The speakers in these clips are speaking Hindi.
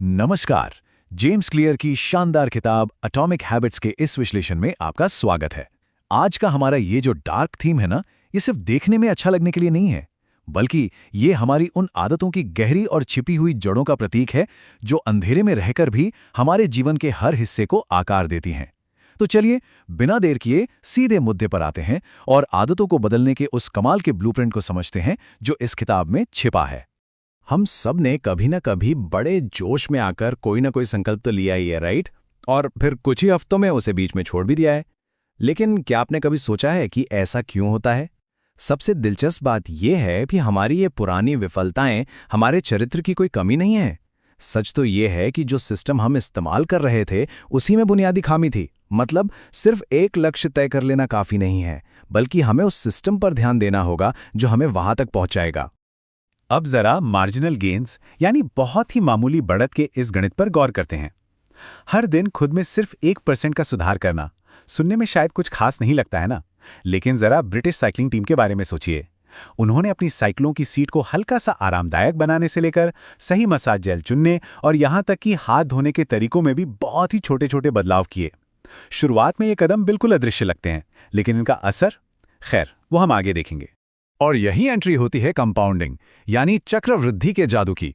नमस्कार। जेम्स क्लियर की शानदार किताब एटॉमिक हैबिट्स के इस विश्लेषण में आपका स्वागत है। आज का हमारा ये जो डार्क थीम है ना, ये सिर्फ देखने में अच्छा लगने के लिए नहीं है, बल्कि ये हमारी उन आदतों की गहरी और छिपी हुई जड़ों का प्रतीक है जो अंधेरे में रहकर भी हमारे जीवन के हर हिस्से को आकार देती हैं। तो चलिए, बिना देर किए सीधे मुद्दे पर आते हैं और आदतों को बदलने के उस कमाल के ब्लूप्रिंट को समझते हैं जो इस किताब में छिपा है। हम सब ने कभी ना कभी बड़े जोश में आकर कोई ना कोई संकल्प तो लिया ही है, राइट? और फिर कुछ ही हफ्तों में उसे बीच में छोड़ भी दिया है। लेकिन क्या आपने कभी सोचा है कि ऐसा क्यों होता है? सबसे दिलचस्प बात यह है कि हमारी ये पुरानी विफलताएं हमारे चरित्र की कोई कमी नहीं है। सच तो ये है कि जो सिस्टम हम इस्तेमाल कर रहे थे उसी में बुनियादी खामी थी। मतलब सिर्फ एक लक्ष्य तय कर लेना काफी नहीं है, बल्कि हमें उस सिस्टम पर ध्यान देना होगा जो हमें वहां तक पहुंचाएगा। अब जरा मार्जिनल गेन्स यानी बहुत ही मामूली बढ़त के इस गणित पर गौर करते हैं। हर दिन खुद में सिर्फ 1% का सुधार करना सुनने में शायद कुछ खास नहीं लगता है ना, लेकिन जरा ब्रिटिश साइकिलिंग टीम के बारे में सोचिए। उन्होंने अपनी साइकिलों की सीट को हल्का सा आरामदायक बनाने से लेकर सही मसाज जेल चुनने और यहां तक कि हाथ धोने के तरीकों में भी बहुत ही छोटे छोटे बदलाव किए। शुरुआत में ये कदम बिल्कुल अदृश्य लगते हैं, लेकिन इनका असर, खैर, वो हम आगे देखेंगे। और यही एंट्री होती है कंपाउंडिंग यानी चक्रवृद्धि के जादू की।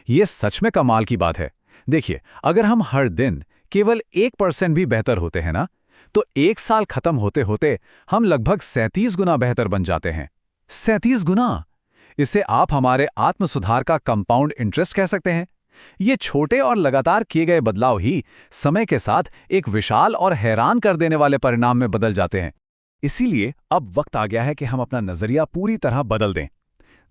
ये सच में कमाल की बात है। देखिए, अगर हम हर दिन केवल 1% भी बेहतर होते हैं ना, तो 1 साल खत्म होते होते हम लगभग 37 गुना बेहतर बन जाते हैं। 37 गुना! इसे आप हमारे आत्मसुधार का कंपाउंड इंटरेस्ट कह सकते हैं। ये छोटे और लगातार किए गए बदलाव ही समय के साथ एक विशाल और हैरान कर देने वाले परिणाम में बदल जाते हैं। इसीलिए अब वक्त आ गया है कि हम अपना नजरिया पूरी तरह बदल दें।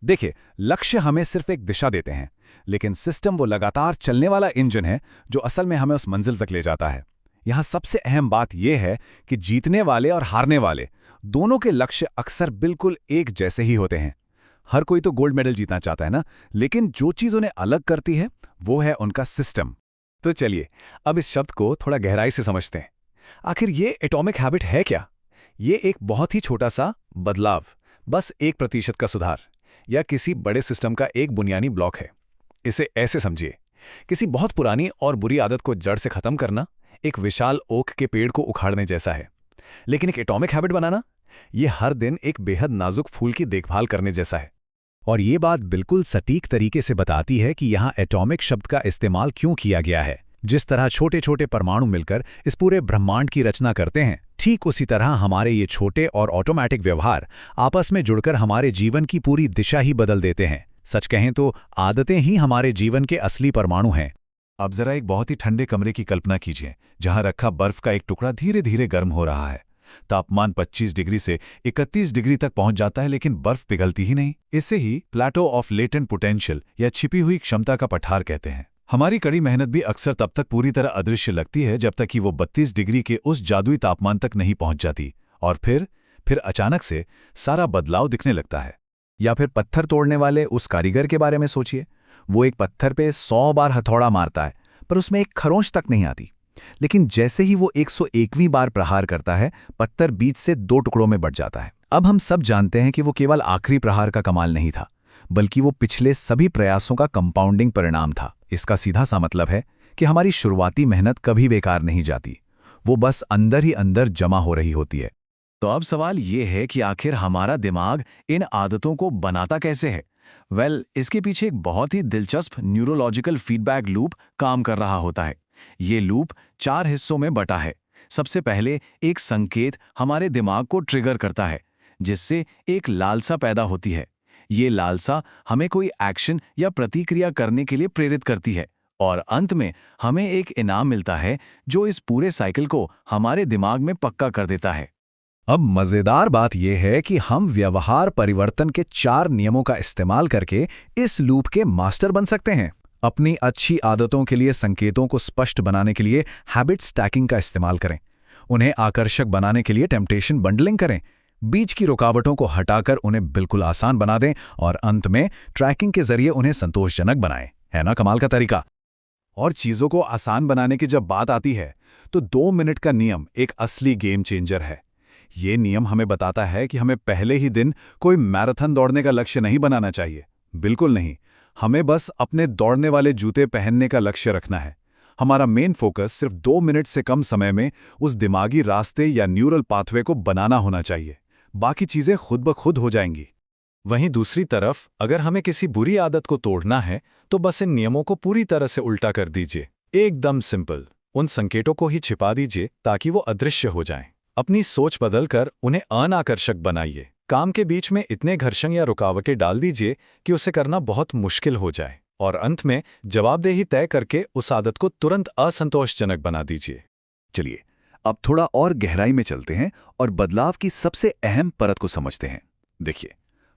देखिए, लक्ष्य हमें सिर्फ एक दिशा देते हैं, लेकिन सिस्टम वो लगातार चलने वाला इंजन है जो असल में हमें उस मंजिल तक ले जाता है। यहां सबसे अहम बात यह है कि जीतने वाले और हारने वाले दोनों के लक्ष्य अक्सर बिल्कुल एक जैसे ही होते हैं। हर कोई तो गोल्ड मेडल जीतना चाहता है ना, लेकिन जो चीज उन्हें अलग करती है वो है उनका सिस्टम। तो चलिए, अब इस शब्द को थोड़ा गहराई से समझते हैं। आखिर ये एटॉमिक हैबिट है क्या? ये एक बहुत ही छोटा सा बदलाव, बस 1% का सुधार, या किसी बड़े सिस्टम का एक बुनियादी ब्लॉक है। इसे ऐसे समझिए, किसी बहुत पुरानी और बुरी आदत को जड़ से खत्म करना एक विशाल ओक के पेड़ को उखाड़ने जैसा है। लेकिन एक एटॉमिक हैबिट बनाना, ये हर दिन एक बेहद नाजुक फूल की देखभाल करने जैसा है। और ये बात बिल्कुल सटीक तरीके से बताती है कि यहाँ एटॉमिक शब्द का इस्तेमाल क्यों किया गया है। जिस तरह छोटे छोटे परमाणु मिलकर इस पूरे ब्रह्मांड की रचना करते हैं, ठीक उसी तरह हमारे ये छोटे और ऑटोमैटिक व्यवहार आपस में जुड़कर हमारे जीवन की पूरी दिशा ही बदल देते हैं। सच कहें तो आदतें ही हमारे जीवन के असली परमाणु हैं। अब जरा एक बहुत ही ठंडे कमरे की कल्पना कीजिए, जहां रखा बर्फ का एक टुकड़ा धीरे धीरे गर्म हो रहा है। तापमान 25 डिग्री से 31 डिग्री तक पहुंच जाता है, लेकिन बर्फ पिघलती ही नहीं। इसे ही प्लेटो ऑफ लेटेंट पोटेंशियल या छिपी हुई क्षमता का पठार कहते हैं। हमारी कड़ी मेहनत भी अक्सर तब तक पूरी तरह अदृश्य लगती है जब तक कि वो 32 डिग्री के उस जादुई तापमान तक नहीं पहुंच जाती, और फिर अचानक से सारा बदलाव दिखने लगता है। या फिर पत्थर तोड़ने वाले उस कारीगर के बारे में सोचिए। वो एक पत्थर पे 100 बार हथौड़ा मारता है, पर उसमें एक खरोंच तक नहीं आती। लेकिन जैसे ही वो 101वीं बार प्रहार करता है, पत्थर बीच से 2 टुकड़ों में बट जाता है। अब हम सब जानते हैं कि वो केवल आखिरी प्रहार का कमाल नहीं था, बल्कि वो पिछले सभी प्रयासों का कंपाउंडिंग परिणाम था। इसका सीधा सा मतलब है कि हमारी शुरुआती मेहनत कभी बेकार नहीं जाती, वो बस अंदर ही अंदर जमा हो रही होती है। तो अब सवाल ये है कि आखिर हमारा दिमाग इन आदतों को बनाता कैसे है? इसके पीछे एक बहुत ही दिलचस्प न्यूरोलॉजिकल फीडबैक लूप काम कर रहा होता है। ये लूप 4 हिस्सों में बटा है। सबसे पहले एक संकेत हमारे दिमाग को ट्रिगर करता है, जिससे एक लालसा पैदा होती है। ये लालसा हमें कोई एक्शन या प्रतिक्रिया करने के लिए प्रेरित करती है, और अंत में हमें एक इनाम मिलता है जो इस पूरे साइकिल को हमारे दिमाग में पक्का कर देता है। अब मजेदार बात यह है कि हम व्यवहार परिवर्तन के 4 नियमों का इस्तेमाल करके इस लूप के मास्टर बन सकते हैं। अपनी अच्छी आदतों के लिए संकेतों को स्पष्ट बनाने के लिए हैबिट स्टैकिंग का इस्तेमाल करें। उन्हें आकर्षक बनाने के लिए टेम्पटेशन बंडलिंग करें। बीच की रुकावटों को हटाकर उन्हें बिल्कुल आसान बना दें, और अंत में ट्रैकिंग के जरिए उन्हें संतोषजनक बनाएं। है ना कमाल का तरीका? और चीजों को आसान बनाने की जब बात आती है, तो 2 मिनट का नियम एक असली गेम चेंजर है। ये नियम हमें बताता है कि हमें पहले ही दिन कोई मैराथन दौड़ने का लक्ष्य नहीं बनाना चाहिए। बिल्कुल नहीं। हमें बस अपने दौड़ने वाले जूते पहनने का लक्ष्य रखना है। हमारा मेन फोकस सिर्फ 2 मिनट से कम समय में उस दिमागी रास्ते या न्यूरल पाथवे को बनाना होना चाहिए। बाकी चीजें खुद ब खुद हो जाएंगी। वहीं दूसरी तरफ अगर हमें किसी बुरी आदत को तोड़ना है तो बस इन नियमों को पूरी तरह से उल्टा कर दीजिए। एकदम सिंपल। उन संकेतों को ही छिपा दीजिए ताकि वो अदृश्य हो जाएं। अपनी सोच बदलकर उन्हें अनाकर्षक बनाइए। काम के बीच में इतने घर्षण या रुकावटें डाल दीजिए कि उसे करना बहुत मुश्किल हो जाए, और अंत में जवाबदेही तय करके उस आदत को तुरंत असंतोषजनक बना दीजिए। चलिए अब थोड़ा और गहराई में चलते हैं और बदलाव की सबसे अहम परत को समझते हैं। देखिए,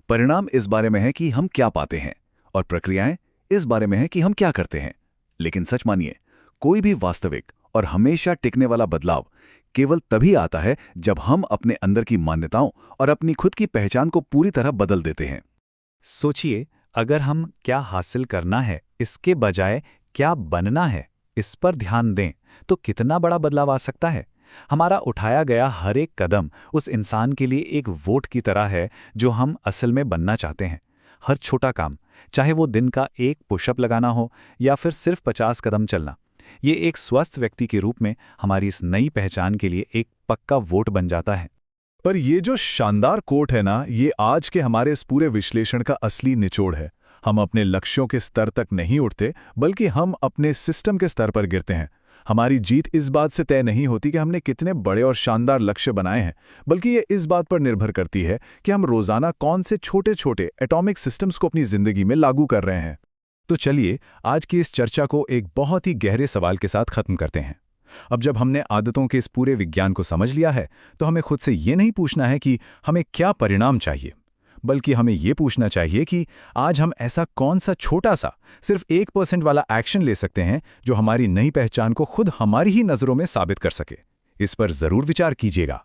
परिणाम इस बारे में है कि हम क्या पाते हैं, और प्रक्रियाएं इस बारे में है कि हम क्या करते हैं। लेकिन सच मानिए, कोई भी वास्तविक और हमेशा टिकने वाला बदलाव केवल तभी आता है जब हम अपने अंदर की मान्यताओं और अपनी खुद की पहचान को पूरी तरह बदल देते हैं। सोचिए, अगर हम क्या हासिल करना है इसके बजाय क्या बनना है इस पर ध्यान दें तो कितना बड़ा बदलाव आ सकता है। हमारा उठाया गया हर एक कदम उस इंसान के लिए एक वोट की तरह है जो हम असल में बनना चाहते हैं। हर छोटा काम, चाहे वो दिन का एक पुशअप लगाना हो या फिर सिर्फ 50 कदम चलना, ये एक स्वस्थ व्यक्ति के रूप में हमारी इस नई पहचान के लिए एक पक्का वोट बन जाता है। पर ये जो शानदार कोट है ना, ये आज के हमारे इस पूरे विश्लेषण का असली निचोड़ है। हम अपने लक्ष्यों के स्तर तक नहीं उठते, बल्कि हम अपने सिस्टम के स्तर पर गिरते हैं। हमारी जीत इस बात से तय नहीं होती कि हमने कितने बड़े और शानदार लक्ष्य बनाए हैं, बल्कि ये इस बात पर निर्भर करती है कि हम रोजाना कौन से छोटे छोटे एटॉमिक सिस्टम्स को अपनी जिंदगी में लागू कर रहे हैं। तो चलिए आज की इस चर्चा को एक बहुत ही गहरे सवाल के साथ खत्म करते हैं। अब जब हमने आदतों के इस पूरे विज्ञान को समझ लिया है, तो हमें खुद से ये नहीं पूछना है कि हमें क्या परिणाम चाहिए, बल्कि हमें ये पूछना चाहिए कि आज हम ऐसा कौन सा छोटा सा सिर्फ 1% वाला एक्शन ले सकते हैं जो हमारी नई पहचान को खुद हमारी ही नज़रों में साबित कर सके। इस पर जरूर विचार कीजिएगा।